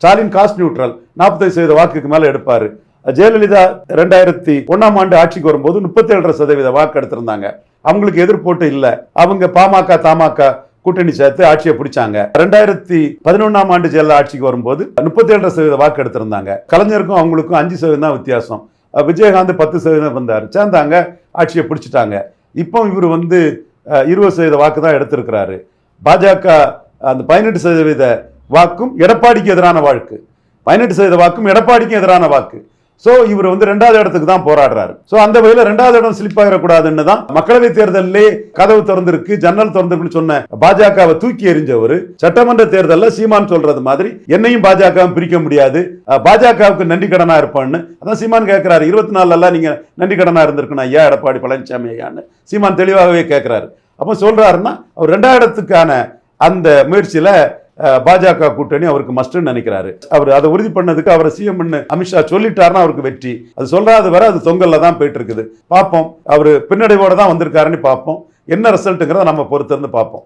Stalin cost neutral 45% வாக்குக்கு மேல எடுப்பாரு. ஜெயலலிதா 2001ஆம் ஆண்டு ஆட்சிக்கு வரும்போது 37% வாக்கு எடுத்திருந்தாங்க. அவங்களுக்கு எதிர்ப்போட்டு இல்ல. அவங்க பாமக தமாக கூட்டணி சேர்த்து ஆட்சியை பிடிச்சாங்க. 2011ஆம் ஆண்டு ஜெயலலிதா ஆட்சிக்கு வரும்போது 37% வாக்கு எடுத்திருந்தாங்க. கலைஞருக்கும் அவங்களுக்கும் 5% தான் வித்தியாசம். விஜயகாந்த் 10% வந்தார், சேர்ந்தாங்க, ஆட்சியை பிடிச்சிட்டாங்க. இப்போ இவர் 20% வாக்கு தான் எடுத்திருக்கிறாரு. பாஜக அந்த 18% வாக்கும் எடப்பாடிக்கு எதிரான வாக்கு, 18% வாக்கும் எடப்பாடிக்கு எதிரான வாக்கு. சோ இவர் 2வது இடத்துக்கு தான் போராடுறாரு. சோ அந்த வகையில 2வது இடம் ஸ்லிப் ஆகிடக்கூடாதுன்னு தான் மக்களவை தேர்தலிலே கதவு திறந்திருக்கு, ஜன்னல் திறந்திருக்குன்னு சொன்ன பாஜகவை தூக்கி எறிஞ்சவர் சட்டமன்ற தேர்தலில் சீமான் சொல்றது மாதிரி என்னையும் பாஜக பிரிக்க முடியாது, பாஜகவுக்கு நன்றி கடனா இருப்பான்னு அதான் சீமான் கேட்கிறாரு. 24 நீங்க நன்றி கடனா இருந்திருக்கணும் ஐயா எடப்பாடி பழனிசாமி ஐயான்னு சீமான் தெளிவாகவே கேட்கிறாரு. அப்ப சொல்றாருன்னா அவர் 2வது இடத்துக்கான அந்த முயற்சியில பாஜக கூட்டணி அவருக்கு மஸ்ட்னு நினைக்கிறாரு. அவர் அதை உறுதி பண்ணதுக்கு அவரை சிஎம் அமித்ஷா சொல்லிட்டாருன்னா அவருக்கு வெற்றி. அது சொல்லாத வரை அது தொங்கல்ல தான் போயிட்டு இருக்குது. பார்ப்போம், அவர் பின்னடைவோட தான் வந்திருக்காருன்னு பார்ப்போம். என்ன ரிசல்ட்டுங்கிறத நம்ம பொறுத்திருந்து பார்ப்போம்.